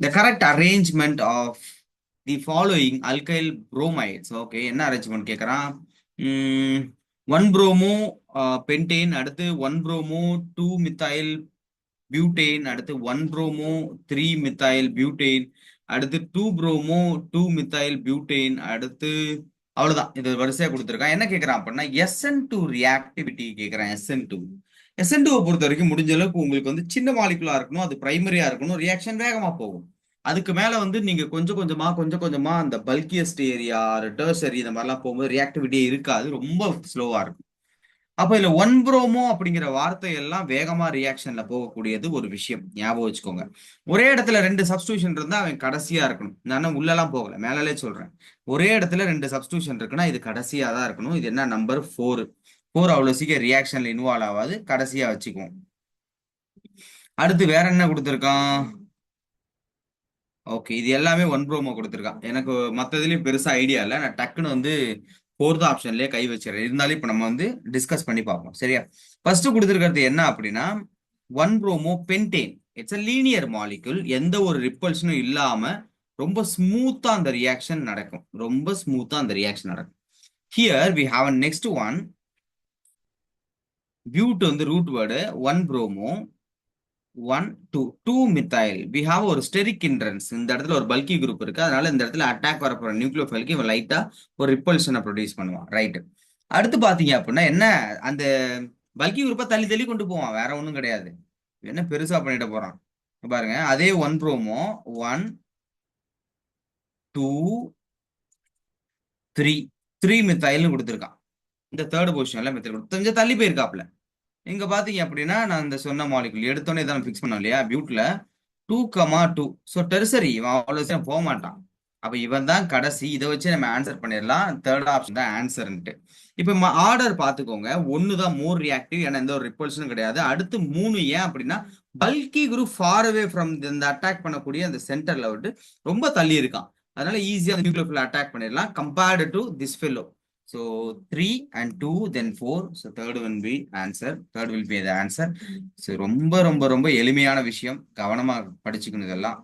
The correct arrangement of the following alkyl bromides. Okay, என்ன arrangement கேட்குறான்? One bromo pentane, அடுத்து one bromo two methyl butane, அடுத்து one bromo three methyl butane, அடுத்து two bromo two methyl butane, அடுத்து அவ்வளவுதான். இது வரிசையா கொடுத்துருக்கான். என்ன கேட்கறான் அப்படின்னா SN2 ரியாக்டிவிட்டி கேட்கறான். SN2 பொறுத்த வரைக்கும் முடிஞ்ச அளவுக்கு உங்களுக்கு வந்து சின்ன மாலிகுலா இருக்கணும், அது பிரைமரியா இருக்கணும், ரியாக்ஷன் வேகமா போகும். அதுக்கு மேல வந்து நீங்க கொஞ்சம் கொஞ்சமா அந்த பல்கியஸ்ட் ஏரியா, டெர்சரி இந்த மாதிரிலாம் போகும்போது ரியாக்டிவிட்டியே இருக்காது, ரொம்ப ஸ்லோவா இருக்கும். அப்ப இதுல ஒன் ப்ரோமோ அப்படிங்கிற வார்த்தை எல்லாம் வேகமா ரியாக்ஷன்ல போகக்கூடியது ஒரு விஷயம், ஞாபகம் வச்சுக்கோங்க. ஒரே இடத்துல ரெண்டு சப்ஸ்டியூஷன் இருந்தா அவன் கடைசியா இருக்கணும். நான் உள்ளெல்லாம் போகல, மேலே சொல்றேன். ஒரே இடத்துல ரெண்டு சப்ஸ்டியூஷன் இருக்குன்னா இது கடைசியா தான் இருக்கணும். இது என்ன நம்பர்? 4. 4 அவ்வளவு சீக்கிரம் ரியாக்ஷன்ல இன்வால்வ் ஆகாது, கடைசியா வச்சுக்குவோம். அடுத்து வேற என்ன கொடுத்துருக்கான்? ஓகே, இது எல்லாமே ஒன் ப்ரோமோ கொடுத்துருக்கான். எனக்கு மற்றதுலயும் பெருசா ஐடியா இல்லை, நான் டக்குன்னு வந்து ஃபோர்த் ஆப்ஷன்லயே கை வச்சிடறேன். இருந்தாலும் இப்ப நம்ம வந்து டிஸ்கஸ் பண்ணி பார்ப்போம், சரியா? ஃபர்ஸ்ட் கொடுத்துருக்கிறது என்ன அப்படின்னா one bromo pentane. It's a linear molecule. எந்த ஒரு ரிப்பல்ஷனும் இல்லாம ரொம்ப ஸ்மூத்தா அந்த ரியாக்ஷன் நடக்கும். Here we have next one but, வந்து root word one bromo 2 methyl. We have ஒரு ஸ்டெரிக் இன்ட்ரன்ஸ். இந்த இடத்துல ஒரு பல்கி குரூப் இருக்கு, அதனால இந்த இடத்துல அட்டாக் வரப்போற நியூக்ளியோஃபைலுக்கு இவன் லைட்டா ஒரு ரிப்பல்ஷனை ப்ரொடியூஸ் பண்ணுவான், ரைட்? அடுத்து பாத்தீங்க அப்படின்னா என்ன, அந்த பல்கி குரூப்பை தள்ளி தள்ளி கொண்டு போவான், வேற ஒன்றும் கிடையாது. என்ன பெருசா பண்ணிட்டு போறான் பாருங்க. அதே ஒன் ப்ரோமோ 1 2 3 மித்தைல்னு கொடுத்துருக்கான். இந்த தேர்ட் பொசிஷன்ல மெத்தட் கொஞ்சம் தள்ளி போயிருக்காப்ல. இங்க பாத்தீங்க அப்படின்னா நான் இந்த சொன்ன மாலிகுல் எடுத்தோன்னே தான் ஃபிக்ஸ் பண்ணோம் இல்லையா, பியூட்ல 2,2. ஸோ டெர்சரி இவன் அவ்வளவு சீக்கிரம் போக மாட்டான். அப்ப இவன் தான் கடைசி. இதை வச்சு நம்ம ஆன்சர் பண்ணிடலாம், தேர்ட் ஆப்ஷன் தான் ஆன்சர்ன்ட்டு. இப்ப ஆர்டர் பாத்துக்கோங்க. ஒன்னு தான் மோர் ரியாக்டிவ், ஏன்னா எந்த ஒரு ரிப்பல்ஷனும் கிடையாது. அடுத்து 3 ஏன் அப்படின்னா பல்கி குரூப் ஃபார் அவே ஃப்ரம் இந்த அட்டாக் பண்ணக்கூடிய அந்த சென்டர்ல விட்டு ரொம்ப தள்ளி இருக்கான். அதனால ஈஸியா அந்த நியூக்ளியோஃபில் அட்டாக் பண்ணிடலாம் compared to this fellow. So 3 and 2, then 4. So third will be answer. Third will be the answer. So ரொம்ப ரொம்ப ரொம்ப எளிமையான விஷயம், கவனமா படிச்சுக்கணும் இதெல்லாம்.